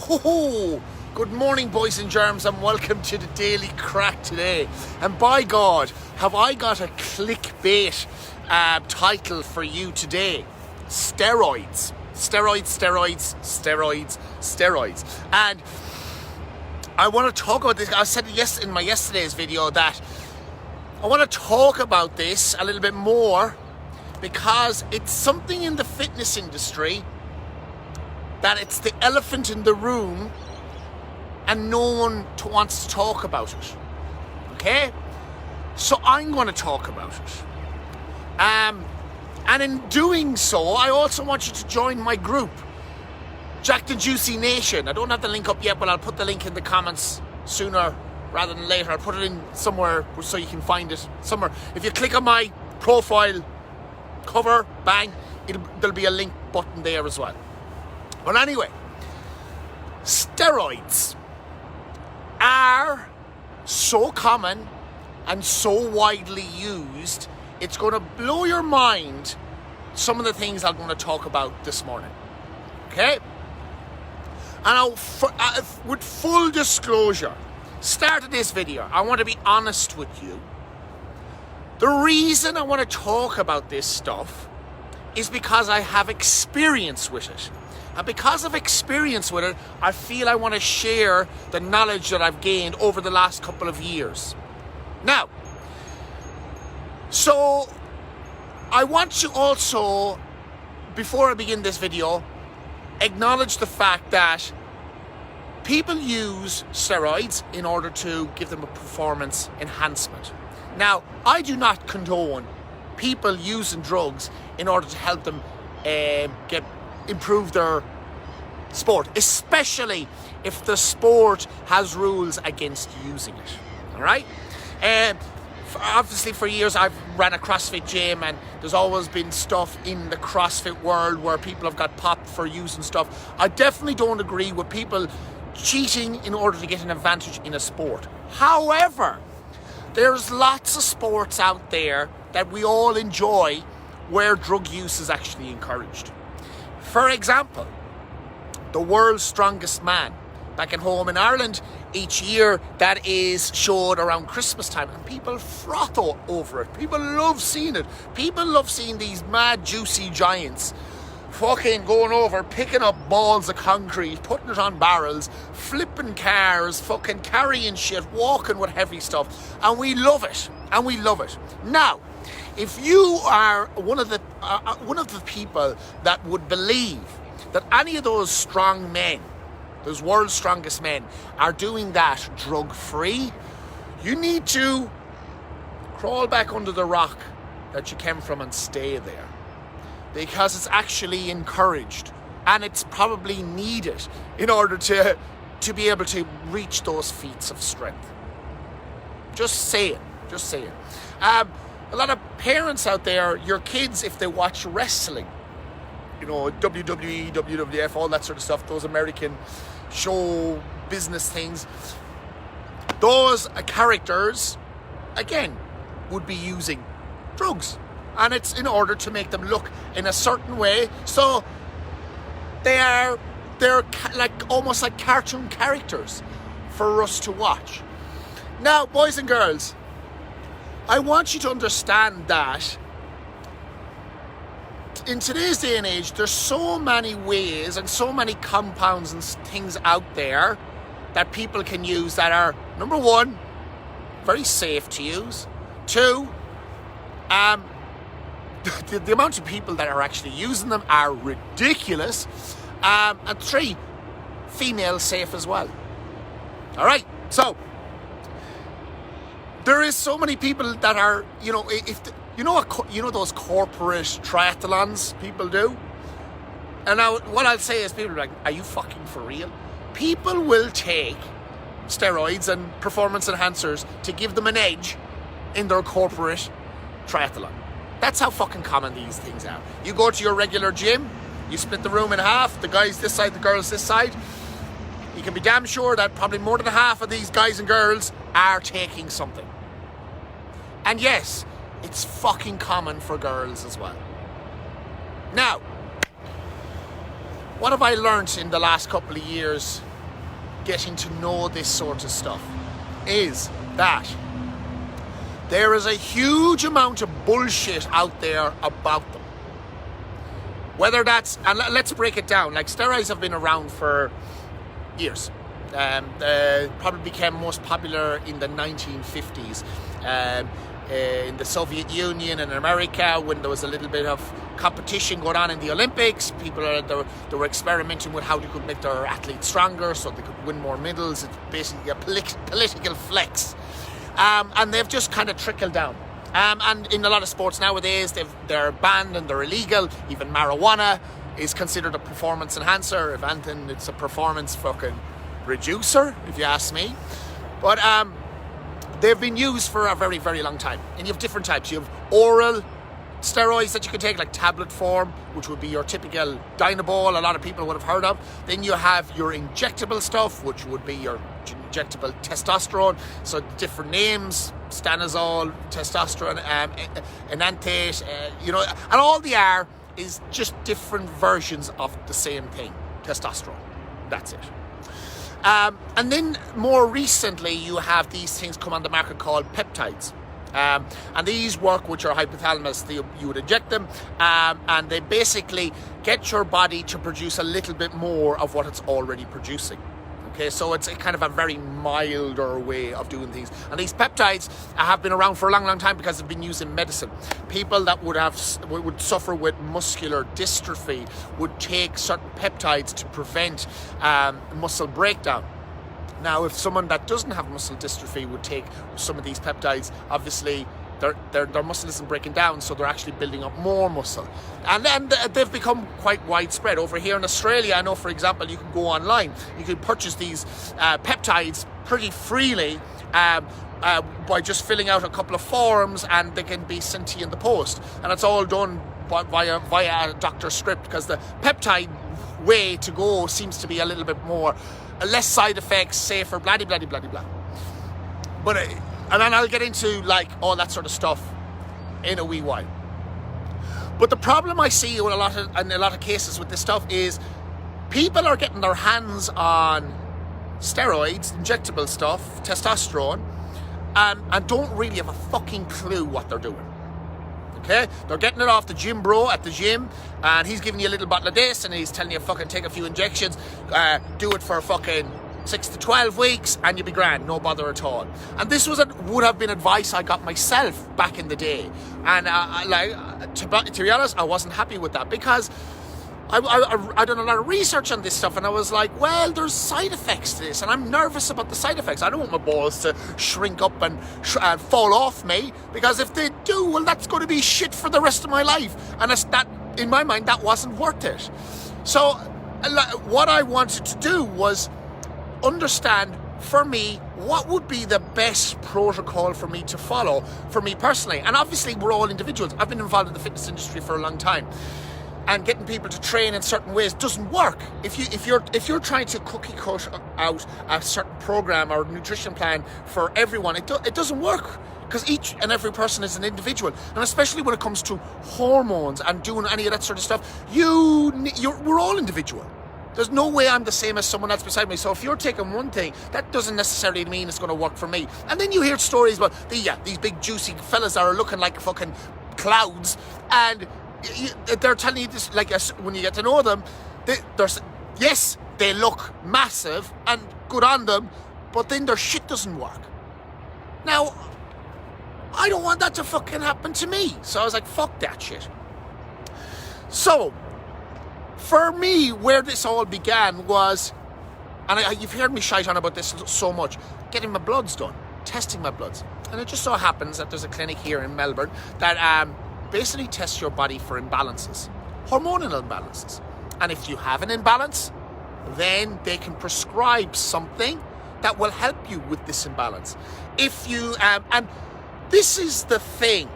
Ho! Good morning, boys and germs, and welcome to the Daily Crack today. And by God, have I got a clickbait title for you today. Steroids. Steroids. And I want to talk about this. I said in my yesterday's video that I want to talk about this a little bit more because it's something in the fitness industry that it's the elephant in the room and no one wants to talk about it. Okay? So I'm going to talk about it. And in doing so, I also want you to join my group, Jack the Juicy Nation. I don't have the link up yet, but I'll put the link in the comments sooner rather than later. I'll put it in somewhere so you can find it somewhere. If you click on my profile cover, bang, there'll be a link button there as well. But anyway, steroids are so common and so widely used, it's going to blow your mind some of the things I'm going to talk about this morning. Okay? And with full disclosure, start of this video, I want to be honest with you. The reason I want to talk about this stuff is because I have experience with it. And because of experience with it, I feel I want to share the knowledge that I've gained over the last couple of years. Now, so I want to also, before I begin this video, acknowledge the fact that people use steroids in order to give them a performance enhancement. Now, I do not condone people using drugs in order to help them improve their sport, especially if the sport has rules against using it. All right? Obviously, for years I've ran a CrossFit gym, and there's always been stuff in the CrossFit world where people have got popped for using stuff. I definitely don't agree with people cheating in order to get an advantage in a sport. However, there's lots of sports out there that we all enjoy where drug use is actually encouraged. For example, the world's strongest man. Back at home in Ireland, each year that is showed around Christmas time, and people froth over it. People love seeing it. People love seeing these mad, juicy giants fucking going over, picking up balls of concrete, putting it on barrels, flipping cars, fucking carrying shit, walking with heavy stuff, and we love it. Now, if you are one of the people that would believe that any of those strong men, those world's strongest men, are doing that drug-free, you need to crawl back under the rock that you came from and stay there. Because it's actually encouraged, and it's probably needed in order to be able to reach those feats of strength. Just say it. A lot of parents out there, your kids, if they watch wrestling, you know, WWE, WWF, all that sort of stuff, those American show business things, those characters, again, would be using drugs. And it's in order to make them look in a certain way. So they're like almost like cartoon characters for us to watch. Now, boys and girls, I want you to understand that in today's day and age, there's so many ways and so many compounds and things out there that people can use that are, number one, very safe to use. Two, the amount of people that are actually using them are ridiculous. And three, female safe as well. All right, so there is so many people that are, you know, those corporate triathlons people do. And now what I'll say is, people are like, are you fucking for real? People will take steroids and performance enhancers to give them an edge in their corporate triathlon. That's how fucking common these things are. You go to your regular gym, you split the room in half, the guys this side, the girls this side. You can be damn sure that probably more than half of these guys and girls are taking something. And yes, it's fucking common for girls as well. Now, what have I learned in the last couple of years getting to know this sort of stuff is that there is a huge amount of bullshit out there about them. Whether that's, and let's break it down, like steroids have been around for years. Probably became most popular in the 1950s. In the Soviet Union and America, when there was a little bit of competition going on in the Olympics, people they were experimenting with how they could make their athletes stronger so they could win more medals. It's basically a political flex, and they've just kind of trickled down. And in a lot of sports nowadays, they're banned and they're illegal. Even marijuana is considered a performance enhancer. If anything, it's a performance fucking reducer, if you ask me. But they've been used for a very, very long time. And you have different types. You have oral steroids that you can take, like tablet form, which would be your typical Dynabol, a lot of people would have heard of. Then you have your injectable stuff, which would be your injectable testosterone. So different names, stanozol, testosterone, enantate, and all they are is just different versions of the same thing, testosterone. That's it. And then more recently, you have these things come on the market called peptides. And these work with your hypothalamus. You would inject them, and they basically get your body to produce a little bit more of what it's already producing. Okay, so it's a kind of a very milder way of doing things. And these peptides have been around for a long, long time because they've been used in medicine. People that would suffer with muscular dystrophy would take certain peptides to prevent muscle breakdown. Now, if someone that doesn't have muscle dystrophy would take some of these peptides, obviously their muscle isn't breaking down, so they're actually building up more muscle. And then they've become quite widespread. Over here in Australia, I know, for example, you can go online. You can purchase these peptides pretty freely by just filling out a couple of forms, and they can be sent to you in the post. And it's all done via a doctor's script, because the peptide way to go seems to be a little bit more, less side effects, safer, blah, blah, blah, blah, blah. But and then I'll get into like all that sort of stuff in a wee while. But the problem I see in a lot of cases with this stuff is people are getting their hands on steroids, injectable stuff, testosterone, and don't really have a fucking clue what they're doing. Okay? They're getting it off the gym bro at the gym, and he's giving you a little bottle of this, and he's telling you fucking take a few injections, do it for fucking 6 to 12 weeks, and you'll be grand, no bother at all. And this would have been advice I got myself back in the day. And to be honest, I wasn't happy with that, because I done a lot of research on this stuff, and I was like, well, there's side effects to this, and I'm nervous about the side effects. I don't want my balls to shrink up and fall off me, because if they do, well, that's going to be shit for the rest of my life. And in my mind, that wasn't worth it. So what I wanted to do was understand, for me, what would be the best protocol for me to follow, for me personally. And obviously, we're all individuals. I've been involved in the fitness industry for a long time, and getting people to train in certain ways doesn't work. If you're trying to cookie cut out a certain program or nutrition plan for everyone, it doesn't work, because each and every person is an individual. And especially when it comes to hormones and doing any of that sort of stuff, we're all individual. There's no way I'm the same as someone else beside me. So if you're taking one thing, that doesn't necessarily mean it's going to work for me. And then you hear stories about these big juicy fellas that are looking like fucking clouds, and they're telling you this, like, when you get to know them, they look massive and good on them, but then their shit doesn't work. Now, I don't want that to fucking happen to me. So I was like, fuck that shit. So for me, where this all began was, and you've heard me shite on about this so much, getting my bloods done, testing my bloods. And it just so happens that there's a clinic here in Melbourne that basically tests your body for imbalances, hormonal imbalances. And if you have an imbalance, then they can prescribe something that will help you with this imbalance. If you, and this is the thing,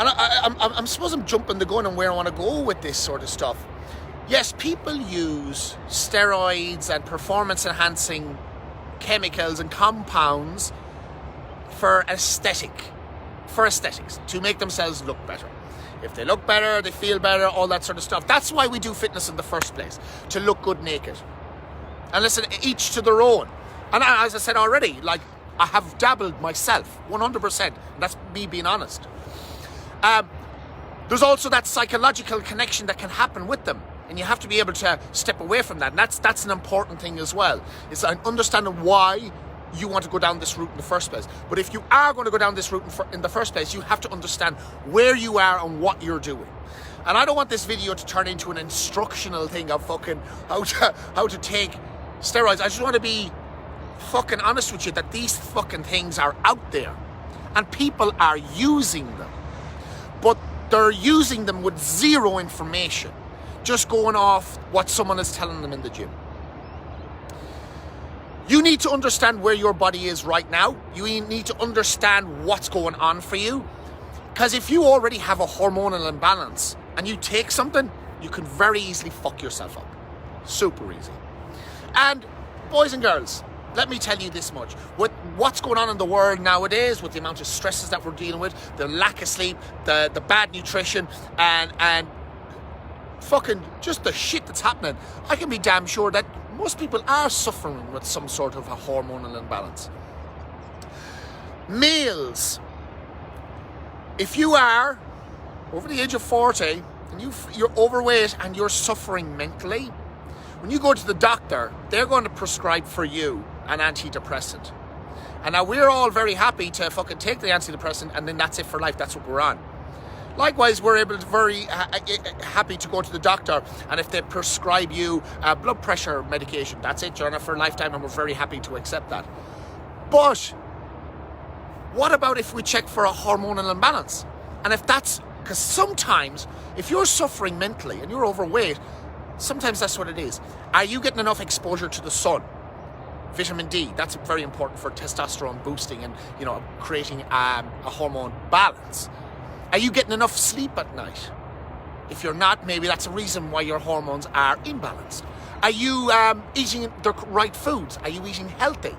and I suppose I'm jumping the gun on where I want to go with this sort of stuff. Yes, people use steroids and performance-enhancing chemicals and compounds for aesthetics, to make themselves look better. If they look better, they feel better, all that sort of stuff. That's why we do fitness in the first place, to look good naked. And listen, each to their own. And as I said already, like, I have dabbled myself, 100%. That's me being honest. There's also that psychological connection that can happen with them. And you have to be able to step away from that. And that's an important thing as well. It's understanding why you want to go down this route in the first place. But if you are going to go down this route in the first place, you have to understand where you are and what you're doing. And I don't want this video to turn into an instructional thing of fucking how to take steroids. I just want to be fucking honest with you that these fucking things are out there and people are using them. But they're using them with zero information, just going off what someone is telling them in the gym. You need to understand where your body is right now. You need to understand what's going on for you. Because if you already have a hormonal imbalance and you take something, you can very easily fuck yourself up. Super easy. And boys and girls, let me tell you this much. With what's going on in the world nowadays, with the amount of stresses that we're dealing with, the lack of sleep, the bad nutrition, and fucking just the shit that's happening, I can be damn sure that most people are suffering with some sort of a hormonal imbalance. Males, if you are over the age of 40 and you're overweight and you're suffering mentally, when you go to the doctor, they're going to prescribe for you an antidepressant. And now we're all very happy to fucking take the antidepressant and then that's it for life. That's what we're on. Likewise, we're able to very happy to go to the doctor, and if they prescribe you blood pressure medication, that's it, you're on it for a lifetime, and we're very happy to accept that. But what about if we check for a hormonal imbalance? And if that's, because sometimes if you're suffering mentally and you're overweight, sometimes that's what it is. Are you getting enough exposure to the sun? Vitamin D, that's very important for testosterone boosting and, you know, creating a hormone balance. Are you getting enough sleep at night? If you're not, maybe that's a reason why your hormones are imbalanced. Are you eating the right foods? Are you eating healthy?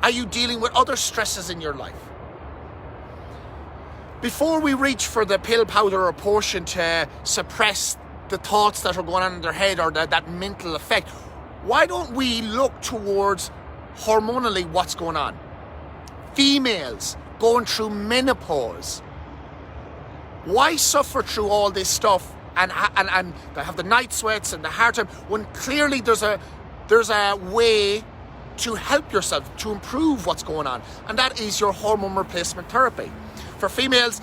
Are you dealing with other stresses in your life? Before we reach for the pill, powder or potion to suppress the thoughts that are going on in their head or that mental effect, why don't we look towards hormonally what's going on? Females going through menopause. Why suffer through all this stuff and they have the night sweats and the hard time when clearly there's a way to help yourself, to improve what's going on, and that is your hormone replacement therapy. For females,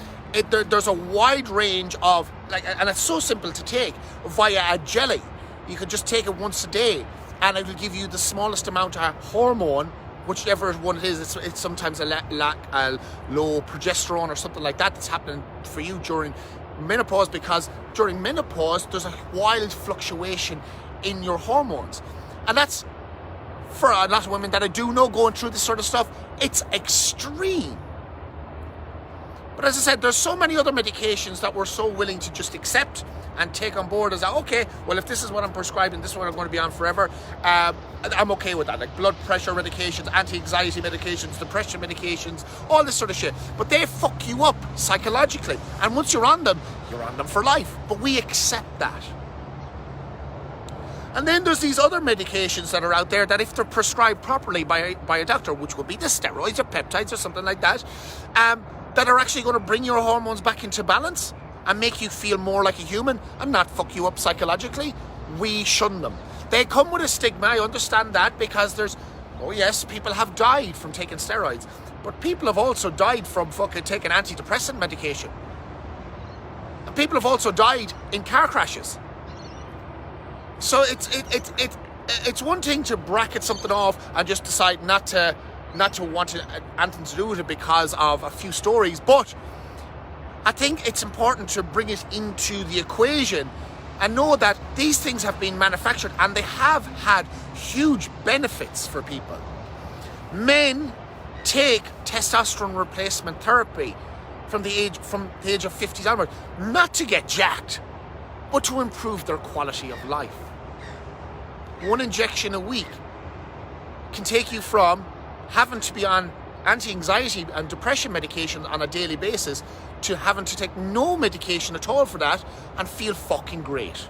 there's a wide range of, and it's so simple to take via a jelly. You can just take it once a day and it will give you the smallest amount of hormone, whichever one it is. It's sometimes a low progesterone or something like that that's happening for you during menopause, because during menopause there's a wild fluctuation in your hormones, and that's, for a lot of women that I do know going through this sort of stuff, it's extreme. But as I said, there's so many other medications that we're so willing to just accept and take on board as, okay, well, if this is what I'm prescribing, this is what I'm going to be on forever, I'm okay with that. Like blood pressure medications, anti-anxiety medications, depression medications, all this sort of shit. But they fuck you up psychologically. And once you're on them for life. But we accept that. And then there's these other medications that are out there that if they're prescribed properly by a doctor, which would be the steroids or peptides or something like that, that are actually going to bring your hormones back into balance and make you feel more like a human and not fuck you up psychologically, we shun them. They come with a stigma, I understand that, because there's, oh yes, people have died from taking steroids, but people have also died from fucking taking antidepressant medication. And people have also died in car crashes. So it's one thing to bracket something off and just decide not to want anything to do with it because of a few stories, but I think it's important to bring it into the equation and know that these things have been manufactured and they have had huge benefits for people. Men take testosterone replacement therapy from the age of 50s onward, not to get jacked, but to improve their quality of life. One injection a week can take you from having to be on anti-anxiety and depression medication on a daily basis to having to take no medication at all for that and feel fucking great.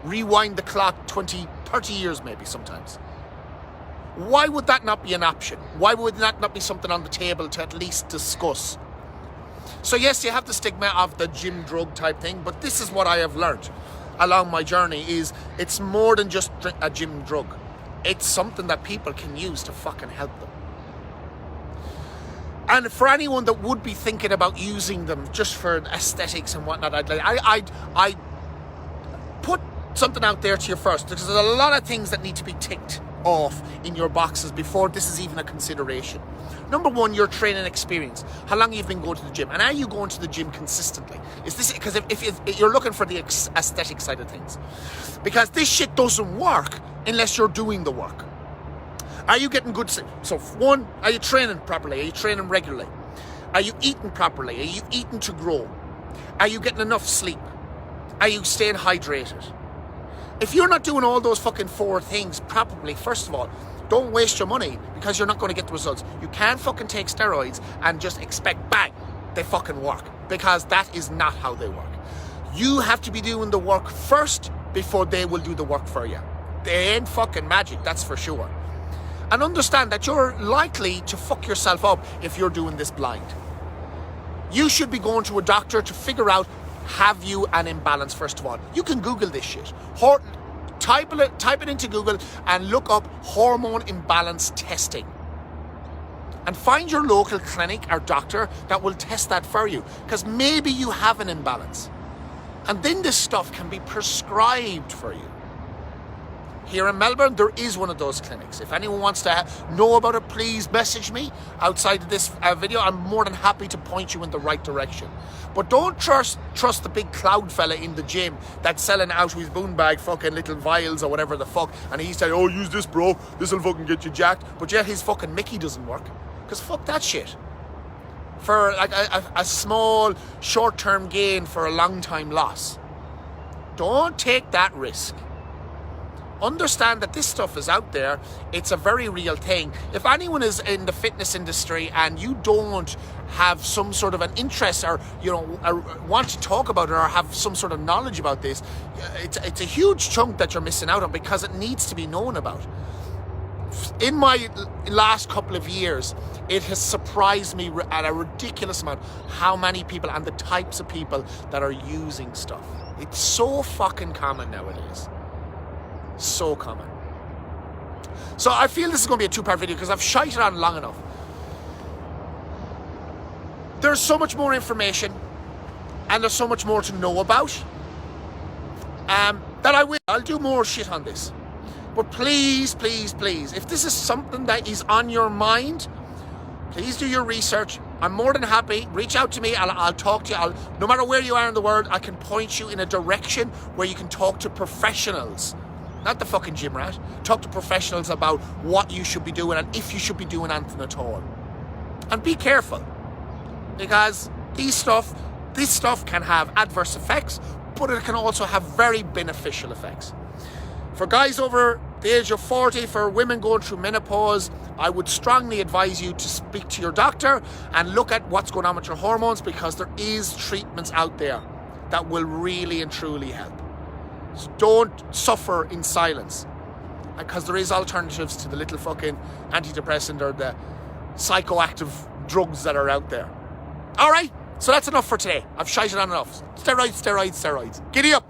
rewind the clock 20, 30 years maybe sometimes. Why would that not be an option? Why would that not be something on the table to at least discuss? So yes, you have the stigma of the gym drug type thing, but this is what I have learned along my journey is it's more than just a gym drug. It's something that people can use to fucking help them. And for anyone that would be thinking about using them just for aesthetics and whatnot, I'd put something out there to you first, because there's a lot of things that need to be ticked off in your boxes before this is even a consideration. Number one, your training experience. How long you've been going to the gym, and are you going to the gym consistently? Is this because if you're looking for the aesthetic side of things, because this shit doesn't work unless you're doing the work. Are you getting good sleep? So one, are you training properly? Are you training regularly? Are you eating properly? Are you eating to grow? Are you getting enough sleep? Are you staying hydrated? If you're not doing all those fucking 4 things properly, first of all, don't waste your money, because you're not going to get the results. You can't fucking take steroids and just expect, bang, they fucking work, because that is not how they work. You have to be doing the work first before they will do the work for you. They ain't fucking magic, that's for sure. And understand that you're likely to fuck yourself up if you're doing this blind. You should be going to a doctor to figure out, have you an imbalance first of all. You can Google this shit. Type it into Google and look up hormone imbalance testing. And find your local clinic or doctor that will test that for you, because maybe you have an imbalance. And then this stuff can be prescribed for you. Here in Melbourne, there is one of those clinics. If anyone wants to know about it, please message me outside of this video. I'm more than happy to point you in the right direction. But don't trust the big cloud fella in the gym that's selling out his boom bag fucking little vials or whatever the fuck. And he's saying, oh, use this, bro. This will fucking get you jacked. But yet his fucking Mickey doesn't work. Because fuck that shit. For like a small short-term gain for a long-time loss. Don't take that risk. Understand that this stuff is out there. It's a very real thing. If anyone is in the fitness industry and you don't have some sort of an interest or, want to talk about it or have some sort of knowledge about this, it's a huge chunk that you're missing out on, because it needs to be known about. In my last couple of years, it has surprised me at a ridiculous amount how many people and the types of people that are using stuff. It's so fucking common nowadays. So common. So I feel this is going to be a 2-part video because I've shited on long enough. There's so much more information and there's so much more to know about that I'll do more shit on this. But please, please, please, if this is something that is on your mind, please do your research. I'm more than happy. Reach out to me. I'll talk to you. No matter where you are in the world, I can point you in a direction where you can talk to professionals. Not the fucking gym rat. Talk to professionals about what you should be doing and if you should be doing anything at all. And be careful, because this stuff can have adverse effects, but it can also have very beneficial effects. For guys over the age of 40, for women going through menopause, I would strongly advise you to speak to your doctor and look at what's going on with your hormones, because there is treatments out there that will really and truly help. So don't suffer in silence, because there is alternatives to the little fucking antidepressant or the psychoactive drugs that are out there. All right, so that's enough for today. I've shited on enough. Steroids. Giddy up.